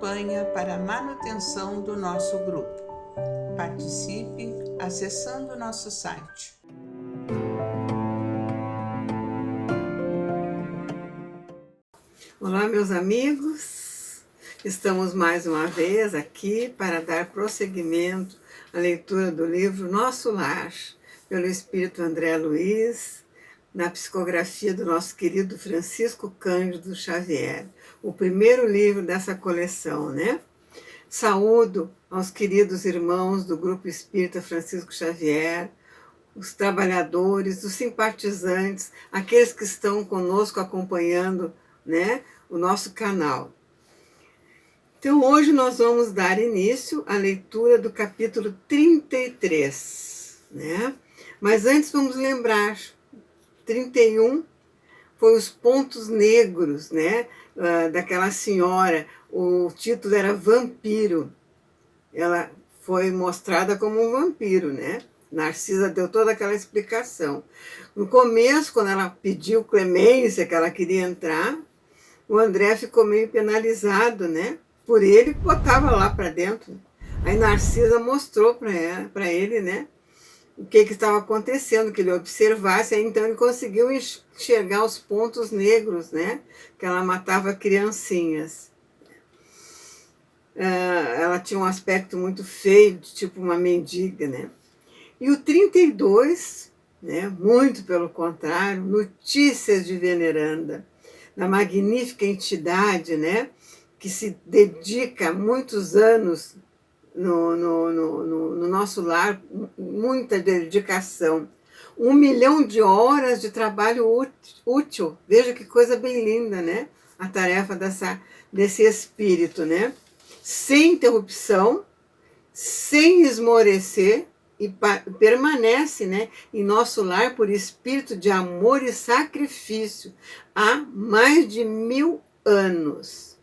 campanha para a manutenção do nosso grupo. Participe acessando nosso site. Olá, meus amigos, estamos mais uma vez aqui para dar prosseguimento à leitura do livro Nosso Lar, pelo Espírito André Luiz, na psicografia do nosso querido Francisco Cândido Xavier, o primeiro livro dessa coleção, né? Saúdo aos queridos irmãos do Grupo Espírita Francisco Xavier, os trabalhadores, os simpatizantes, aqueles que estão conosco acompanhando, né, o nosso canal. Então, hoje nós vamos dar início à leitura do capítulo 33, né? Mas antes vamos lembrar, 31 foi os pontos negros, né, daquela senhora. O título era Vampiro. Ela foi mostrada como um vampiro, né? Narcisa deu toda aquela explicação. No começo, quando ela pediu clemência, que ela queria entrar, o André ficou meio penalizado, né? Por ele que botava lá para dentro. Aí Narcisa mostrou para ele, né? O que estava acontecendo, que ele observasse, aí então ele conseguiu enxergar os pontos negros, né? Que ela matava criancinhas. Ela tinha um aspecto muito feio, tipo uma mendiga, né? E o 32, né? Muito pelo contrário, Notícias de Veneranda, da magnífica entidade, né? Que se dedica há muitos anos no nosso lar, muita dedicação. 1 milhão de horas de trabalho útil. Veja que coisa bem linda, né? A tarefa desse espírito, né? Sem interrupção, sem esmorecer, e permanece, né, em nosso lar por espírito de amor e sacrifício há mais de 1000 anos.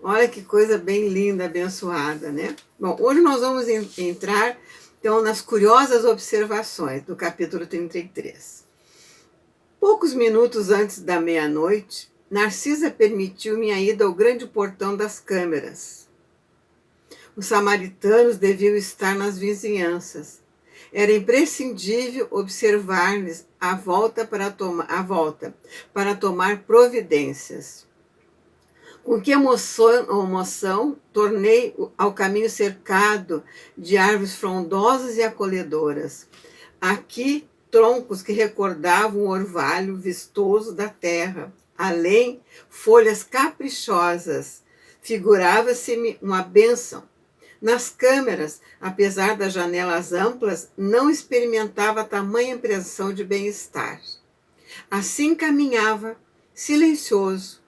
Olha que coisa bem linda, abençoada, né? Bom, hoje nós vamos entrar, então, nas curiosas observações do capítulo 33. Poucos minutos antes da meia-noite, Narcisa permitiu minha ida ao grande portão das câmeras. Os samaritanos deviam estar nas vizinhanças. Era imprescindível observar-lhes a volta para tomar providências. Com que emoção tornei ao caminho cercado de árvores frondosas e acolhedoras. Aqui, troncos que recordavam o orvalho vistoso da terra. Além, folhas caprichosas. Figurava-se-me uma bênção. Nas câmeras, apesar das janelas amplas, não experimentava tamanha impressão de bem-estar. Assim caminhava, silencioso,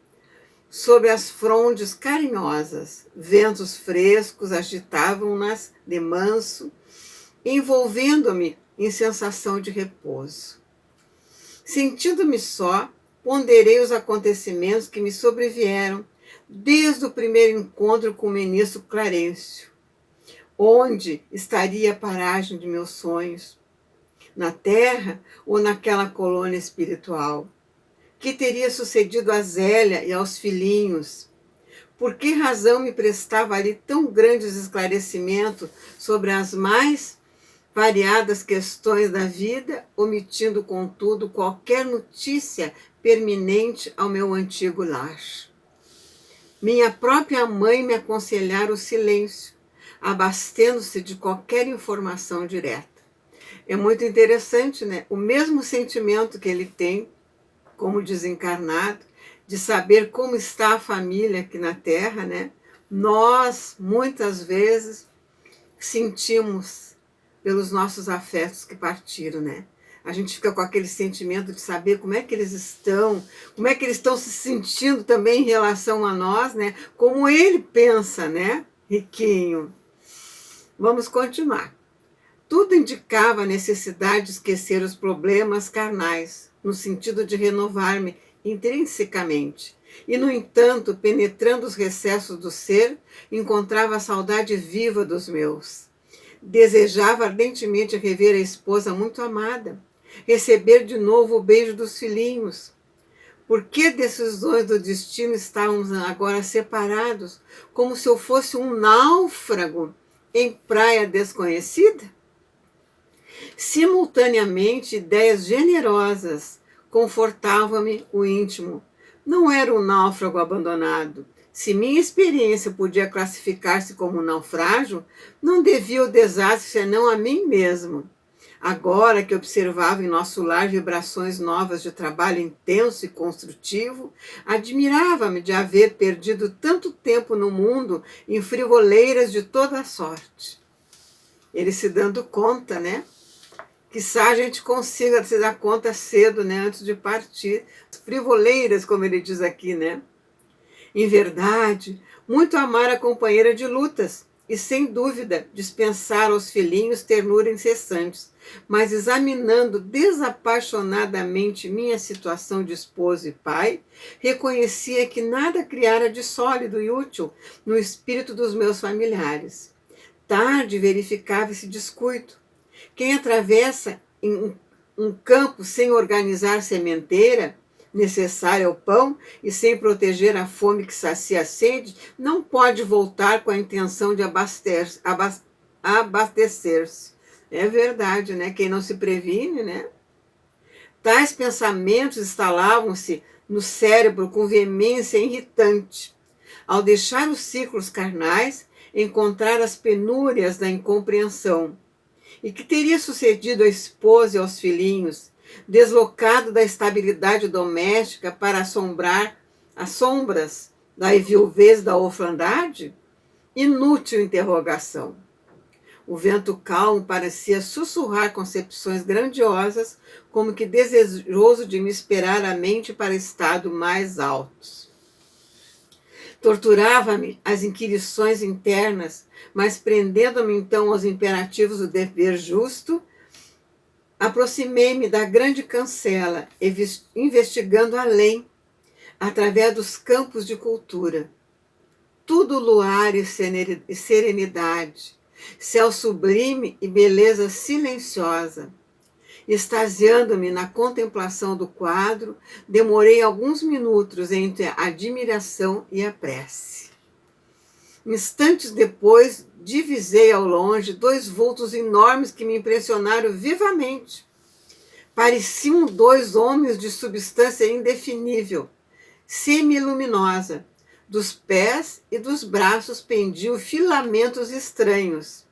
sobre as frondes carinhosas. Ventos frescos agitavam-nas de manso, envolvendo-me em sensação de repouso. Sentindo-me só, ponderei os acontecimentos que me sobrevieram desde o primeiro encontro com o ministro Clarencio. Onde estaria a paragem de meus sonhos? Na terra ou naquela colônia espiritual? Que teria sucedido a Zélia e aos filhinhos? Por que razão me prestava ali tão grandes esclarecimentos sobre as mais variadas questões da vida, omitindo, contudo, qualquer notícia pertinente ao meu antigo lar? Minha própria mãe me aconselhara o silêncio, abastendo-se de qualquer informação direta. É muito interessante, né? O mesmo sentimento que ele tem, como desencarnado, de saber como está a família aqui na Terra, né? Nós, muitas vezes, sentimos pelos nossos afetos que partiram, né? A gente fica com aquele sentimento de saber como é que eles estão se sentindo também em relação a nós, né? Como ele pensa, né? Riquinho. Vamos continuar. Tudo indicava a necessidade de esquecer os problemas carnais, no sentido de renovar-me intrinsecamente. E, no entanto, penetrando os recessos do ser, encontrava a saudade viva dos meus. Desejava ardentemente rever a esposa muito amada, receber de novo o beijo dos filhinhos. Por que decisões do destino estávamos agora separados, como se eu fosse um náufrago em praia desconhecida? Simultaneamente, ideias generosas confortavam-me o íntimo. Não era um náufrago abandonado. Se minha experiência podia classificar-se como um naufrágio, não devia o desastre senão a mim mesmo. Agora que observava em nosso lar vibrações novas de trabalho intenso e construtivo, admirava-me de haver perdido tanto tempo no mundo em frivoleiras de toda sorte. Ele se dando conta, né? Quizá a gente consiga se dar conta cedo, né? Antes de partir. Frivoleiras, como ele diz aqui, né? Em verdade, muito amar a companheira de lutas e, sem dúvida, dispensar aos filhinhos ternura incessantes, mas examinando desapaixonadamente minha situação de esposo e pai, reconhecia que nada criara de sólido e útil no espírito dos meus familiares. Tarde verificava esse descuido. Quem atravessa um campo sem organizar sementeira necessária ao pão e sem proteger a fome que sacia a sede, não pode voltar com a intenção de abastecer-se. É verdade, né? Quem não se previne, né? Tais pensamentos instalavam-se no cérebro com veemência irritante. Ao deixar os ciclos carnais, encontrar as penúrias da incompreensão. E que teria sucedido à esposa e aos filhinhos, deslocado da estabilidade doméstica para assombrar as sombras da viuvez da orfandade? Inútil interrogação. O vento calmo parecia sussurrar concepções grandiosas, como que desejoso de me esperar a mente para estado mais altos. Torturava-me as inquirições internas, mas prendendo-me então aos imperativos do dever justo, aproximei-me da grande cancela, investigando além, através dos campos de cultura. Tudo luar e serenidade, céu sublime e beleza silenciosa. Extasiando-me na contemplação do quadro, demorei alguns minutos entre a admiração e a prece. Instantes depois, divisei ao longe dois vultos enormes que me impressionaram vivamente. Pareciam dois homens de substância indefinível, semiluminosa. Dos pés e dos braços pendiam filamentos estranhos,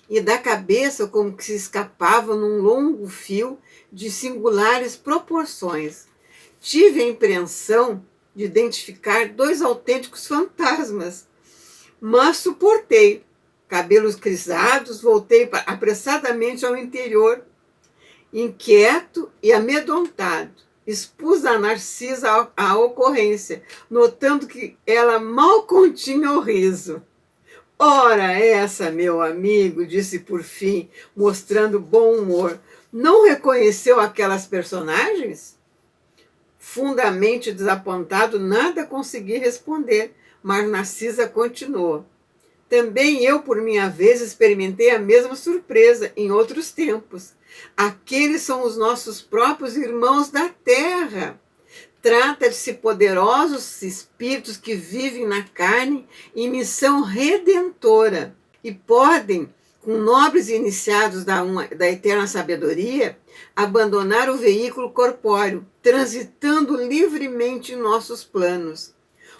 e da cabeça como que se escapava num longo fio de singulares proporções. Tive a impressão de identificar dois autênticos fantasmas, mas suportei. Cabelos grisados, voltei apressadamente ao interior, inquieto e amedrontado. Expus a Narcisa a ocorrência, notando que ela mal continha o riso. Ora essa, meu amigo, disse por fim, mostrando bom humor. Não reconheceu aquelas personagens? Fundamente desapontado, nada consegui responder, mas Narcisa continuou. Também eu, por minha vez, experimentei a mesma surpresa em outros tempos. Aqueles são os nossos próprios irmãos da terra. Trata-se de poderosos espíritos que vivem na carne em missão redentora e podem, com nobres iniciados da eterna sabedoria, abandonar o veículo corpóreo, transitando livremente em nossos planos.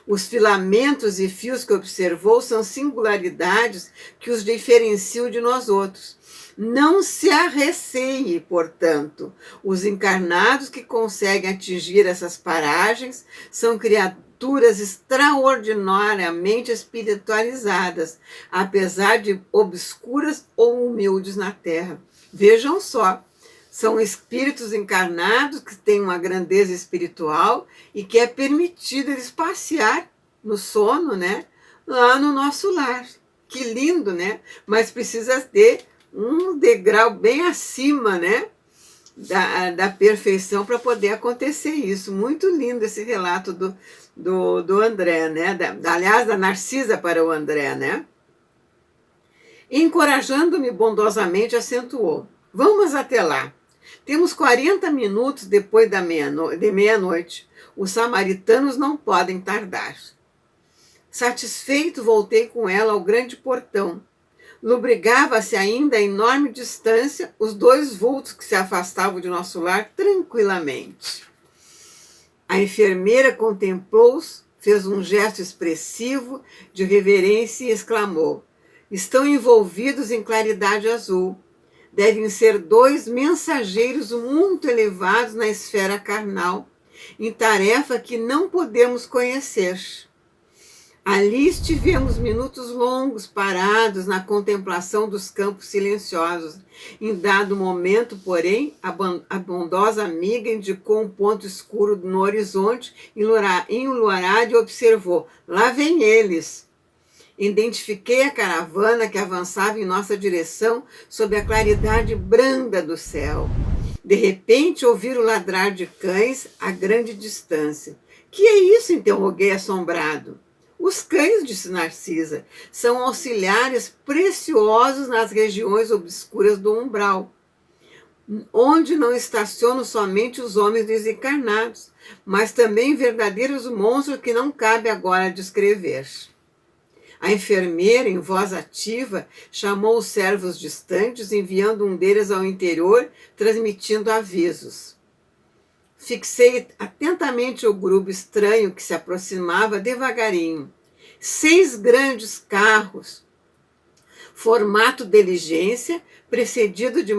Os filamentos e fios que observou são singularidades que os diferenciam de nós outros. Não se arreceie, portanto. Os encarnados que conseguem atingir essas paragens são criaturas extraordinariamente espiritualizadas, apesar de obscuras ou humildes na Terra. Vejam só. São espíritos encarnados que têm uma grandeza espiritual e que é permitido eles passear no sono, né? Lá no nosso lar. Que lindo, né? Mas precisa ter um degrau bem acima, né? Da perfeição para poder acontecer isso. Muito lindo esse relato do André, né? Aliás, da Narcisa para o André, né? Encorajando-me bondosamente, acentuou. Vamos até lá. Temos 40 minutos depois de meia-noite. Os samaritanos não podem tardar. Satisfeito, voltei com ela ao grande portão. Lubrigava-se ainda a enorme distância os dois vultos que se afastavam de nosso lar tranquilamente. A enfermeira contemplou-os, fez um gesto expressivo de reverência e exclamou: estão envolvidos em claridade azul. Devem ser dois mensageiros muito elevados na esfera carnal, em tarefa que não podemos conhecer. Ali estivemos minutos longos parados na contemplação dos campos silenciosos. Em dado momento, porém, a bondosa amiga indicou um ponto escuro no horizonte enluarado e observou: lá vêm eles. Identifiquei a caravana que avançava em nossa direção sob a claridade branda do céu. De repente, ouvi o ladrar de cães a grande distância. Que é isso? Interroguei assombrado. Os cães, disse Narcisa, são auxiliares preciosos nas regiões obscuras do umbral, onde não estacionam somente os homens desencarnados, mas também verdadeiros monstros que não cabe agora descrever. A enfermeira, em voz ativa, chamou os servos distantes, enviando um deles ao interior, transmitindo avisos. Fixei atentamente o grupo estranho que se aproximava devagarinho. 6 grandes carros, formato diligência, precedido de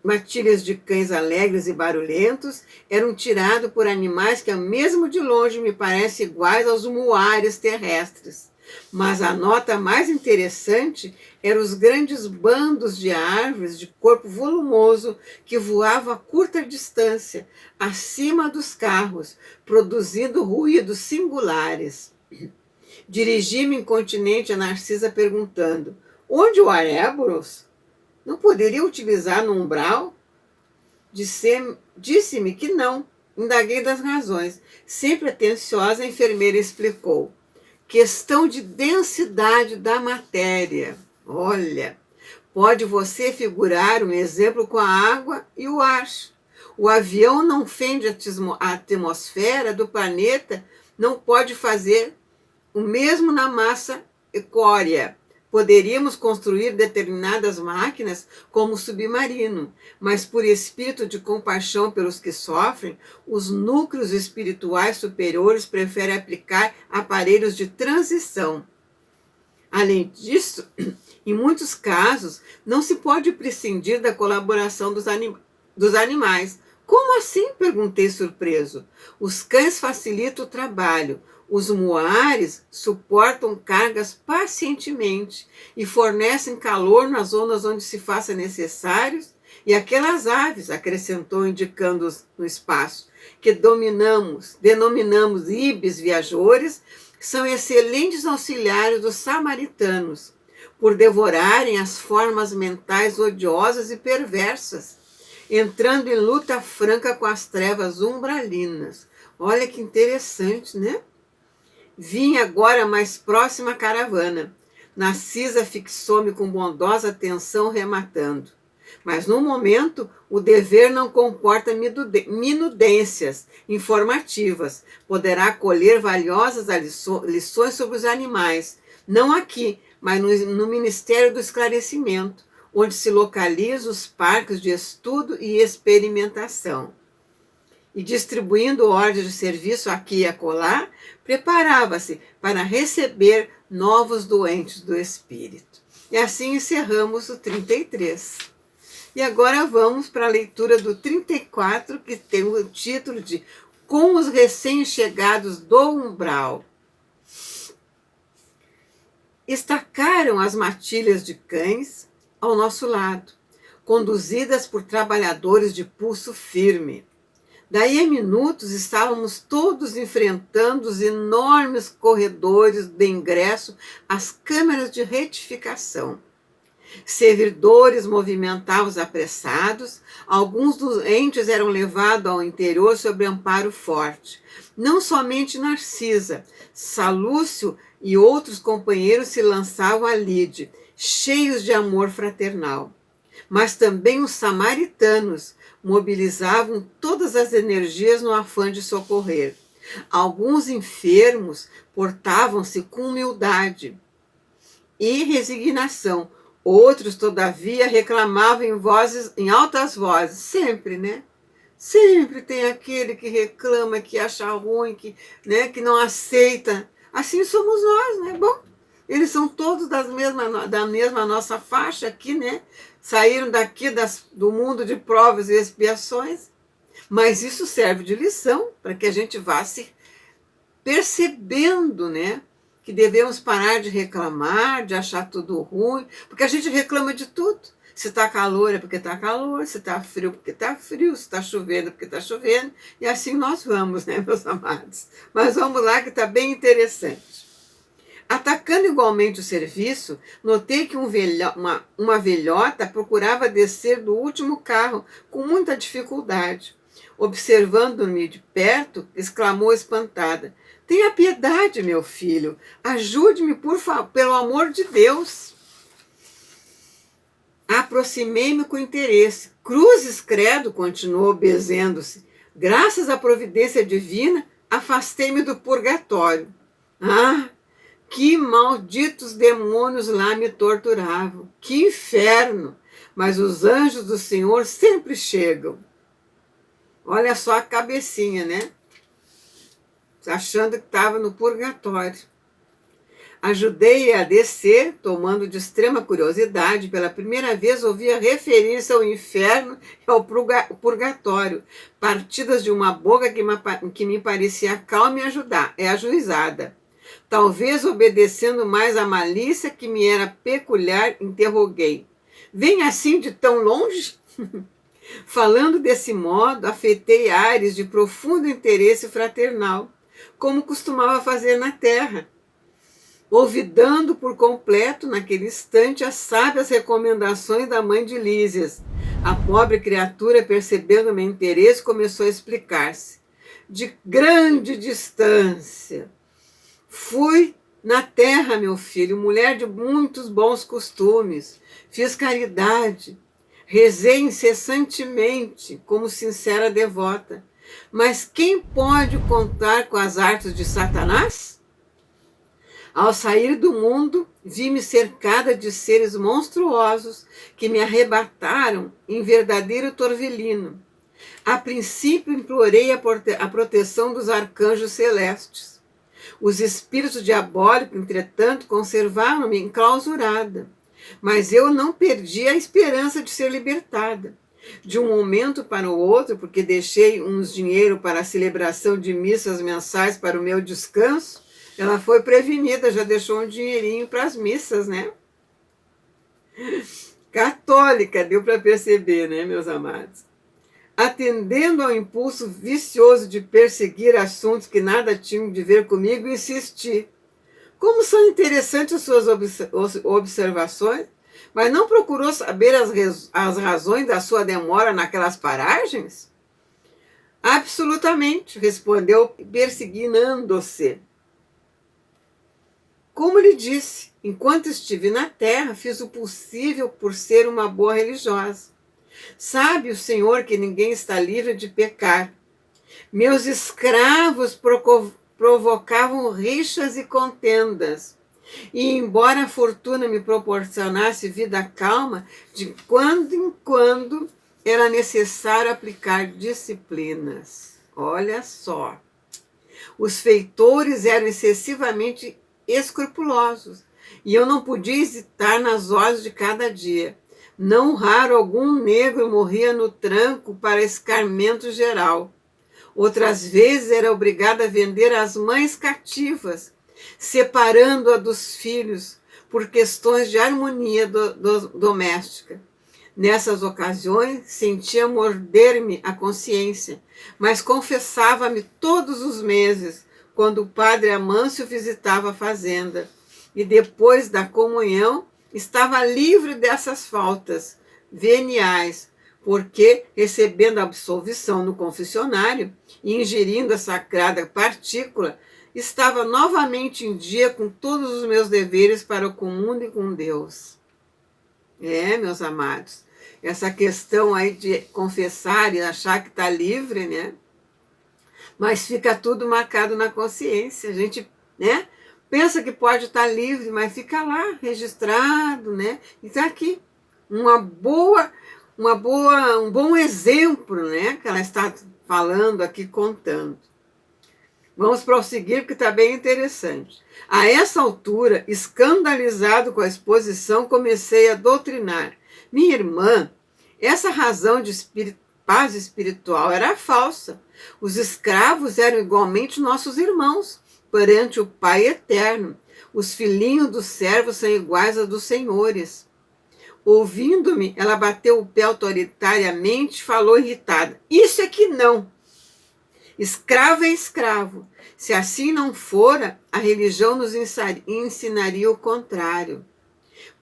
matilhas de cães alegres e barulhentos, eram tirados por animais que, mesmo de longe, me parecem iguais aos muares terrestres. Mas a nota mais interessante eram os grandes bandos de árvores de corpo volumoso que voavam a curta distância, acima dos carros, produzindo ruídos singulares. Dirigi-me incontinente a Narcisa perguntando: onde o Areboros? Não poderia utilizar no umbral? Disse-me que não. Indaguei das razões. Sempre atenciosa, a enfermeira explicou: questão de densidade da matéria. Olha, pode você figurar um exemplo com a água e o ar. O avião não fende a atmosfera do planeta, não pode fazer o mesmo na massa equórea. Poderíamos construir determinadas máquinas como o submarino, mas por espírito de compaixão pelos que sofrem, os núcleos espirituais superiores preferem aplicar aparelhos de transição. Além disso, em muitos casos, não se pode prescindir da colaboração dos animais. Como assim? Perguntei surpreso. Os cães facilitam o trabalho. Os muares suportam cargas pacientemente e fornecem calor nas zonas onde se faça necessário. E aquelas aves, acrescentou, indicando-os no espaço, que denominamos ibis viajores, são excelentes auxiliares dos samaritanos, por devorarem as formas mentais odiosas e perversas, entrando em luta franca com as trevas umbralinas. Olha que interessante, né? Vim agora mais próxima à caravana. Narcisa fixou-me com bondosa atenção, rematando: mas no momento o dever não comporta minudências informativas. Poderá colher valiosas lições sobre os animais, não aqui, mas no Ministério do Esclarecimento, onde se localizam os parques de estudo e experimentação. E distribuindo ordens de serviço aqui e acolá, preparava-se para receber novos doentes do espírito. E assim encerramos o 33. E agora vamos para a leitura do 34, que tem o título de Com os recém-chegados do umbral. Estacaram as matilhas de cães ao nosso lado, conduzidas por trabalhadores de pulso firme. Daí a minutos estávamos todos enfrentando os enormes corredores de ingresso às câmeras de retificação. Servidores movimentavam os apressados, alguns doentes eram levados ao interior sob amparo forte. Não somente Narcisa, Salúcio e outros companheiros se lançavam à lide, cheios de amor fraternal. Mas também os samaritanos mobilizavam todas as energias no afã de socorrer. Alguns enfermos portavam-se com humildade e resignação. Outros, todavia, reclamavam em altas vozes. Sempre, né? Sempre tem aquele que reclama, que acha ruim, que não aceita. Assim somos nós, né? Bom, eles são todos da mesma nossa faixa aqui, né? Saíram daqui do mundo de provas e expiações. Mas isso serve de lição para que a gente vá se percebendo, né? Que devemos parar de reclamar, de achar tudo ruim, porque a gente reclama de tudo. Se está calor é porque está calor, se está frio porque está frio, se está chovendo é porque está chovendo, e assim nós vamos, né, meus amados? Mas vamos lá que está bem interessante. Atacando igualmente o serviço, notei que uma velhota procurava descer do último carro com muita dificuldade. Observando-me de perto, exclamou espantada: "Tenha piedade, meu filho, ajude-me, pelo amor de Deus." Aproximei-me com interesse. "Cruzes, credo", continuou bezendo-se. "Graças à providência divina, afastei-me do purgatório. Ah, que malditos demônios lá me torturavam! Que inferno! Mas os anjos do Senhor sempre chegam." Olha só a cabecinha, né? Achando que estava no purgatório. Ajudei-a a descer, tomando de extrema curiosidade. Pela primeira vez ouvia referir-se ao inferno e ao purgatório, partidas de uma boca que me parecia calma e ajuizada. Talvez obedecendo mais à malícia que me era peculiar, interroguei: "Vem assim de tão longe?" Falando desse modo, afetei ares de profundo interesse fraternal, como costumava fazer na terra, olvidando por completo, naquele instante, as sábias recomendações da mãe de Lísias. A pobre criatura, percebendo meu interesse, começou a explicar-se. "De grande distância. Fui na terra, meu filho, mulher de muitos bons costumes. Fiz caridade. Rezei incessantemente, como sincera devota. Mas quem pode contar com as artes de Satanás? Ao sair do mundo, vi-me cercada de seres monstruosos que me arrebataram em verdadeiro torvelino. A princípio implorei a proteção dos arcanjos celestes. Os espíritos diabólicos, entretanto, conservaram-me enclausurada. Mas eu não perdi a esperança de ser libertada. De um momento para o outro, porque deixei uns dinheiro para a celebração de missas mensais para o meu descanso, ela foi prevenida, já deixou um dinheirinho para as missas, né? Católica, deu para perceber, né, meus amados? Atendendo ao impulso vicioso de perseguir assuntos que nada tinham de ver comigo, insisti. Como são interessantes suas observações, mas não procurou saber as razões da sua demora naquelas paragens? Absolutamente, respondeu, persignando-se. Como lhe disse, enquanto estive na terra, fiz o possível por ser uma boa religiosa. Sabe o Senhor que ninguém está livre de pecar. Meus escravos provocavam rixas e contendas. E embora a fortuna me proporcionasse vida calma, de quando em quando era necessário aplicar disciplinas. Olha só. Os feitores eram excessivamente escrupulosos, e eu não podia hesitar nas horas de cada dia. Não raro algum negro morria no tranco para escarmento geral. Outras vezes era obrigada a vender as mães cativas, separando-a dos filhos por questões de harmonia doméstica. Nessas ocasiões, sentia morder-me a consciência, mas confessava-me todos os meses, quando o padre Amâncio visitava a fazenda, e depois da comunhão estava livre dessas faltas veniais, porque, recebendo a absolvição no confessionário e ingerindo a sagrada partícula, estava novamente em dia com todos os meus deveres para com o mundo e com Deus. Meus amados, essa questão aí de confessar e achar que está livre, né? Mas fica tudo marcado na consciência. A gente, né, pensa que pode estar livre, mas fica lá registrado, né? E está aqui um bom exemplo, né, que ela está falando aqui, contando. Vamos prosseguir, porque está bem interessante. A essa altura, escandalizado com a exposição, comecei a doutrinar. Minha irmã, essa razão de paz espiritual era falsa. Os escravos eram igualmente nossos irmãos, perante o Pai eterno. Os filhinhos dos servos são iguais a dos senhores. Ouvindo-me, ela bateu o pé autoritariamente e falou irritada. Isso é que não. Escravo é escravo. Se assim não fora, a religião nos ensinaria o contrário.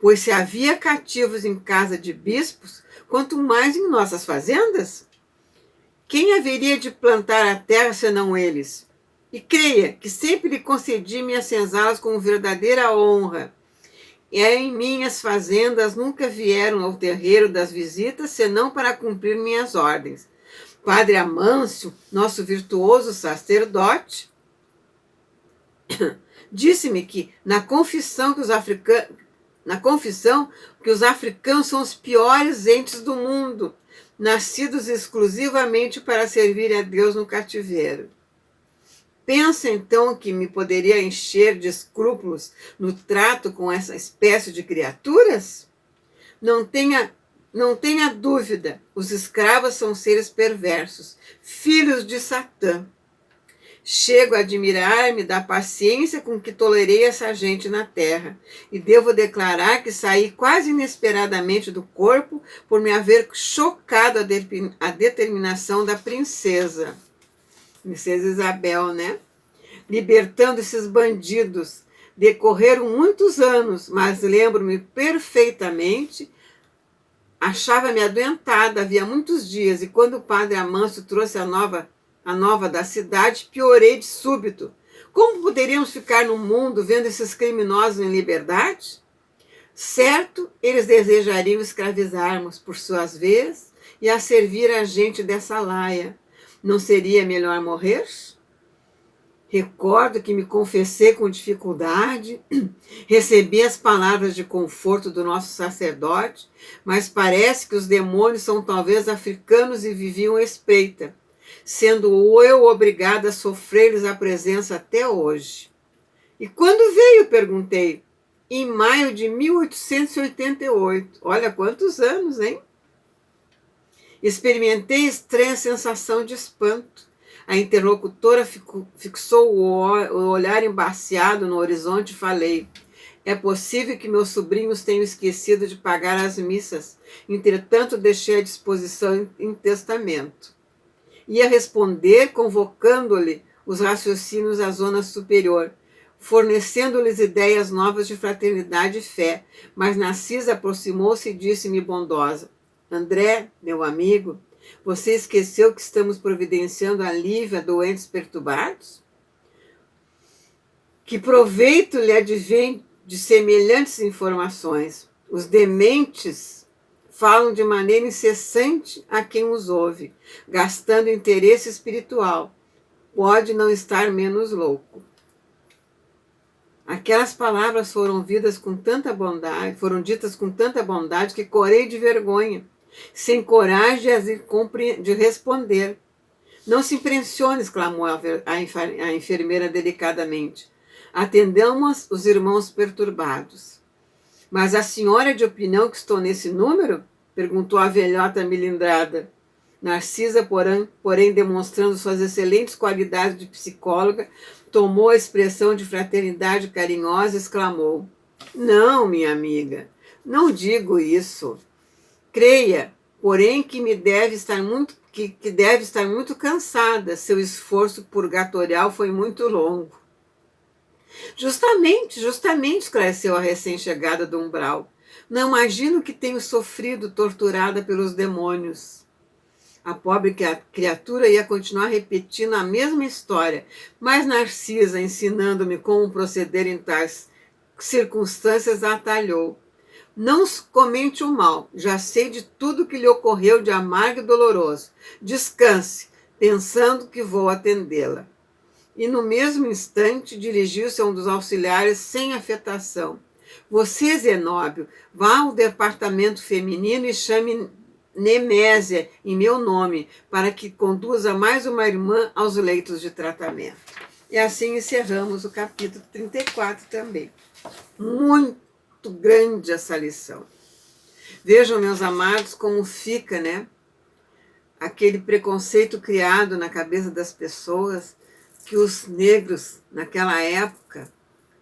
Pois se havia cativos em casa de bispos, quanto mais em nossas fazendas? Quem haveria de plantar a terra senão eles? E creia que sempre lhe concedi minhas senzalas com verdadeira honra. E em minhas fazendas nunca vieram ao terreiro das visitas, senão para cumprir minhas ordens. Padre Amâncio, nosso virtuoso sacerdote, disse-me que na confissão que os africanos são os piores entes do mundo, nascidos exclusivamente para servir a Deus no cativeiro. Pensa então que me poderia encher de escrúpulos no trato com essa espécie de criaturas? Não tenha dúvida, os escravos são seres perversos, filhos de Satã. Chego a admirar-me da paciência com que tolerei essa gente na terra, e devo declarar que saí quase inesperadamente do corpo por me haver chocado a determinação da princesa Isabel, né? Libertando esses bandidos. Decorreram muitos anos, mas lembro-me perfeitamente. Achava-me adoentada havia muitos dias, e quando o padre Amâncio trouxe a nova da cidade, piorei de súbito. Como poderíamos ficar no mundo vendo esses criminosos em liberdade? Certo, eles desejariam escravizar-nos por suas vezes e a servir a gente dessa laia. Não seria melhor morrer? Recordo que me confessei com dificuldade, recebi as palavras de conforto do nosso sacerdote, mas parece que os demônios são talvez africanos e viviam à espreita, sendo eu obrigada a sofrer-lhes a presença até hoje. E quando veio? Perguntei. Em maio de 1888. Olha quantos anos, hein? Experimentei estranha sensação de espanto. A interlocutora fixou o olhar embaciado no horizonte e falei. É possível que meus sobrinhos tenham esquecido de pagar as missas. Entretanto, deixei à disposição em testamento. Ia responder convocando-lhe os raciocínios à zona superior, fornecendo-lhes ideias novas de fraternidade e fé, mas Narcisa aproximou-se e disse-me bondosa, André, meu amigo, você esqueceu que estamos providenciando alívio a doentes perturbados? Que proveito lhe advém de semelhantes informações? Os dementes falam de maneira incessante a quem os ouve, gastando interesse espiritual. Pode não estar menos louco. Aquelas palavras foram ditas com tanta bondade que corei de vergonha, sem coragem de responder. Não se impressione, exclamou a enfermeira delicadamente. Atendamos os irmãos perturbados. Mas a senhora é de opinião que estou nesse número? Perguntou a velhota milindrada. Narcisa, porém, demonstrando suas excelentes qualidades de psicóloga, tomou a expressão de fraternidade carinhosa e exclamou, não, minha amiga, não digo isso. Creia, porém, que deve estar muito cansada. Seu esforço purgatorial foi muito longo. Justamente, esclareceu a recém-chegada do umbral. Não imagino que tenho sofrido torturada pelos demônios. A pobre criatura ia continuar repetindo a mesma história, mas Narcisa, ensinando-me como proceder em tais circunstâncias, atalhou. Não comente o mal, já sei de tudo que lhe ocorreu de amargo e doloroso. Descanse, pensando que vou atendê-la. E no mesmo instante dirigiu-se a um dos auxiliares sem afetação. Você, Zenóbio, vá ao departamento feminino e chame Nemésia em meu nome, para que conduza mais uma irmã aos leitos de tratamento. E assim encerramos o capítulo 34 também. Muito grande essa lição. Vejam, meus amados, como fica, né? Aquele preconceito criado na cabeça das pessoas, que os negros, naquela época,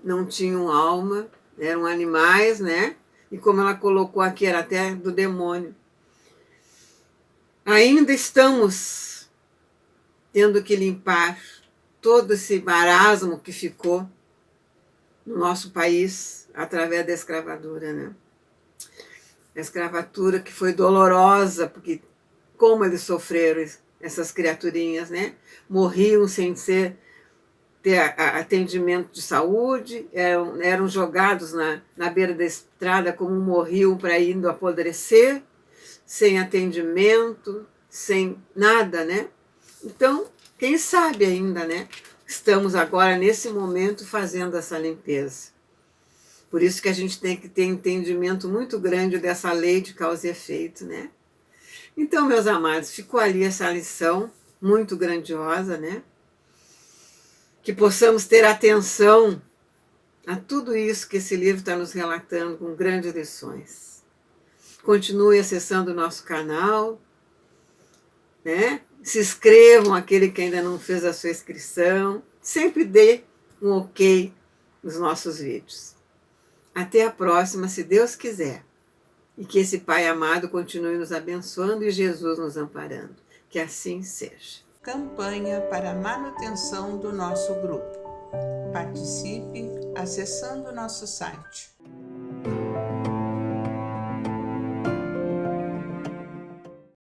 não tinham alma, eram animais, né? E como ela colocou aqui, era até do demônio. Ainda estamos tendo que limpar todo esse marasmo que ficou no nosso país através da escravatura, né? A escravatura que foi dolorosa, porque como eles sofreram, essas criaturinhas, né? Morriam sem ter atendimento de saúde, eram jogados na beira da estrada como morriam para indo apodrecer, sem atendimento, sem nada, né? Então, quem sabe ainda, né? Estamos agora, nesse momento, fazendo essa limpeza. Por isso que a gente tem que ter entendimento muito grande dessa lei de causa e efeito, né? Então, meus amados, ficou ali essa lição muito grandiosa, né? Que possamos ter atenção a tudo isso que esse livro está nos relatando com grandes lições. Continue acessando o nosso canal, né? Se inscrevam, aquele que ainda não fez a sua inscrição. Sempre dê um ok nos nossos vídeos. Até a próxima, se Deus quiser. E que esse Pai amado continue nos abençoando e Jesus nos amparando. Que assim seja. Campanha para a manutenção do nosso grupo. Participe acessando o nosso site